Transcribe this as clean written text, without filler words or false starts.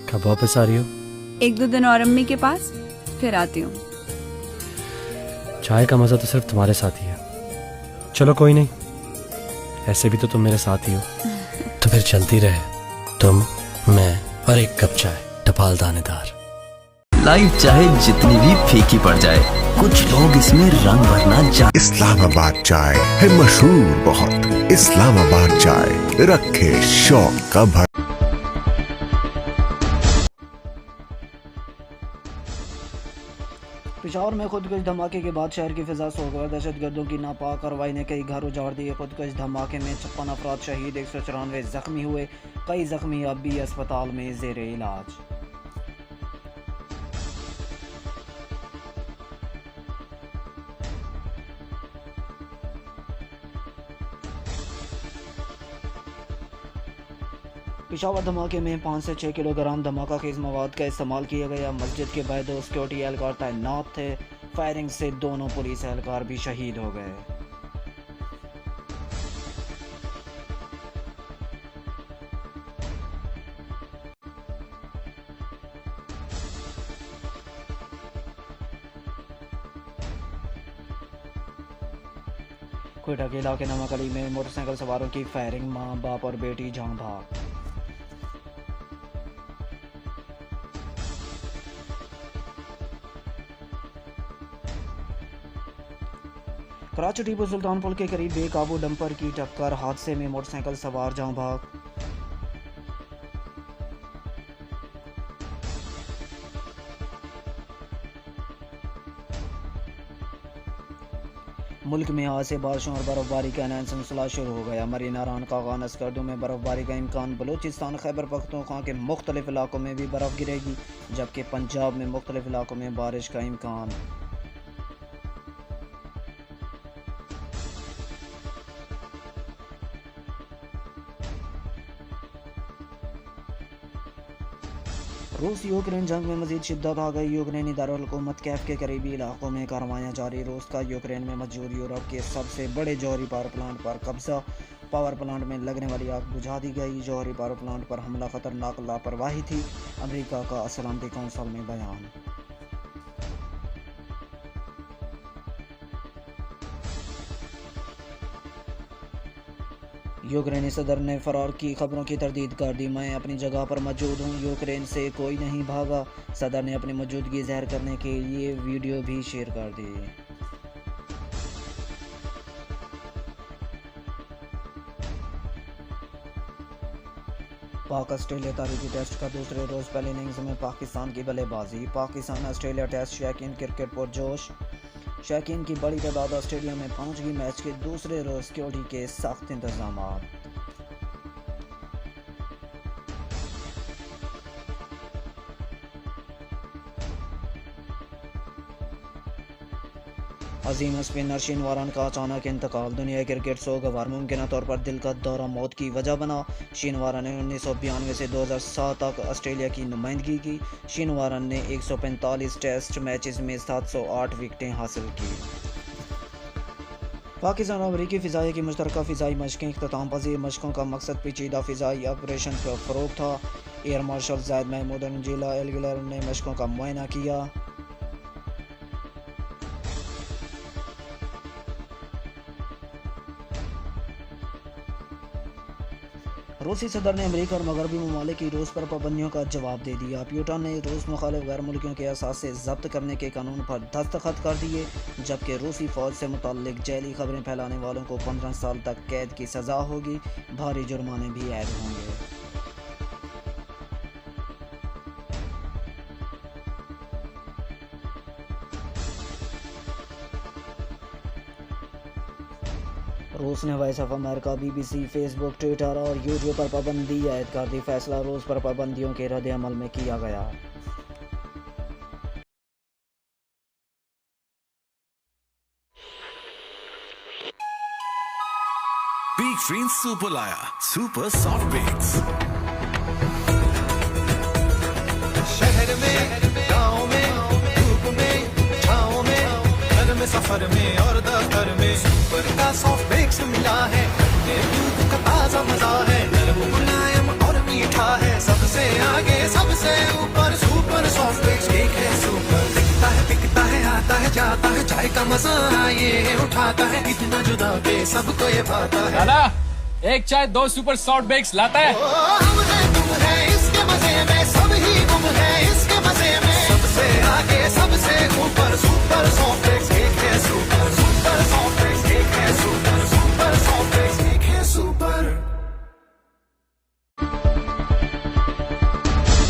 कब वापस आ रही हो? 1-2 दिन और अम्मी के पास, फिर आती हूँ। चाय का मजा तो सिर्फ तुम्हारे साथ ही है। चलो कोई नहीं, ऐसे भी तो तुम मेरे साथ ही हो। तो फिर चलती रहे, तुम, मैं और एक कप चाय, टपाल दानेदार। लाइफ चाहे जितनी भी फीकी पड़ जाए, कुछ लोग इसमें रंग भरना इस्लामाबाद चाय है मशहूर बहुत। इस्लामाबाद चाय रखे शौक का भर। पेशावर में खुदकुश धमाके के बाद शहर की फिजा सोगवार। दहशतगर्दों की नापाक कार्रवाई ने कई घर उजाड़ दिए। खुदकुश धमाके में 56 अफराद शहीद, 194 जख्मी हुए। कई जख्मी अब भी अस्पताल में जेर इलाज। पेशावर धमाके में 5 से 6 किलोग्राम धमाका खेज मवाद का इस्तेमाल किया गया। मस्जिद के बाहर 2 सिक्योरिटी एहलकार तैनात थे। फायरिंग से दोनों पुलिस एहलकार भी शहीद हो गए। कोयटा के इलाके नवाकली में मोटरसाइकिल सवारों की फायरिंग, मां बाप और बेटी जान भाग। कराची टीपू सुल्तान पुल के करीब बेकाबू डंपर की टक्कर, हादसे में मोटरसाइकिल सवार जान भाग। मुल्क में आज से बारिशों और बर्फबारी का नया सिलसिला शुरू हो गया। मरीना रान का खान अस्कर्दू में बर्फबारी का इम्कान। बलूचिस्तान खैबर पख्तूनख्वा के मुख्तलिफ इलाकों में भी बर्फ गिरेगी, जबकि पंजाब में मुख्तलिफ इलाकों में बारिश का इम्कान। रूस यूक्रेन जंग में मजीद शिद्दत आ गई। यूक्रेनी दारुल-हुकूमत कैफ के करीबी इलाकों में कार्रवाइयां जारी। रूस का यूक्रेन में मौजूद यूरोप के सबसे बड़े जौहरी पावर प्लांट पर कब्जा। पावर प्लांट में लगने वाली आग बुझा दी गई। जौहरी पावर प्लांट पर हमला खतरनाक लापरवाही थी, अमेरिका का सलामती कौंसिल में बयान। यूक्रेनी सदर ने फरार की खबरों की तरदीद कर दी। मैं अपनी जगह पर मौजूद हूँ, यूक्रेन से कोई नहीं भागा। सदर ने अपनी मौजूदगी ज़ाहिर करने के लिए वीडियो भी शेयर कर दी। पाक ऑस्ट्रेलिया तारीखी टेस्ट का दूसरे रोज़ पहले इनिंग्स में पाकिस्तान की बल्लेबाजी। पाकिस्तान ऑस्ट्रेलिया टेस्ट शौकीन क्रिकेट पुरजोश। शौकीन की बड़ी तादाद ऑस्ट्रेलिया में पहुंच गई। मैच के दूसरे रोज सिक्योरिटी के सख्त इंतजाम। अजीम स्पिनर शिन वारन का अचानक इंतकाल। दुनिया क्रिकेट सोगवार, मुमकिन तौर पर दिल का दौरा मौत की वजह बना। शिन वारन ने 1992 से 2007 तक ऑस्ट्रेलिया की नुमाइंदगी की। शिन वारन ने 145 टेस्ट मैचेस में 708 विकेटें हासिल की। पाकिस्तान और अमरीकी फ़िज़ाई की मुश्तरका फ़िज़ाई मशक़ें। इख्तिताम पज़ीर मशक़ों का मकसद पेचीदा फ़िज़ाई ऑपरेशन का फ़रोग़ था। एयर मार्शल ज़ायद महमूद और अंजेला एल्गिलर ने मशक़ों का मुआयना किया। रूसी सदर ने अमेरिका और मगरबी ममालिक की रूस पर पाबंदियों का जवाब दे दिया। प्यूटन ने रूस मुखालिफ गैर मुल्कियों के असासे ज़ब्त करने के कानून पर दस्तखत कर दिए, जबकि रूसी फ़ौज से मुताल्लिक जैली खबरें फैलाने वालों को 15 साल तक कैद की सज़ा होगी। भारी जुर्माने भी ऐड होंगे। रूस ने voice of America, BBC, Facebook, Twitter और यूट्यूब पर पाबंदी आयद कर दी। फैसला रूस पर पाबंदियों के रद्द अमल में किया गया। Big Green Super लाया सुपर सॉफ्ट बेक्स। शहर में, गांव में, धूप में, छाँव में, घर में, सफर में और दफ्तर में, सुपर का सॉफ्ट बेक्स मिला है। दूध का ताजा मजा है, नरम मुलायम और मीठा है, सबसे आगे सबसे सबसे ऊपर सुपर सॉफ्ट बेक्स केक है सुपर। दिखता है बिकता है आता है जाता है चाय का मजा ये उठाता है इतना जुदा के सबको ये भाता है। दादा एक चाय 2 सुपर सॉफ्ट बेक्स लाता है। ओ, हम हैं तुम है इसके मजे में सब ही गुम है इसके मजे में सबसे आगे सबसे ऊपर सुपर सॉफ्ट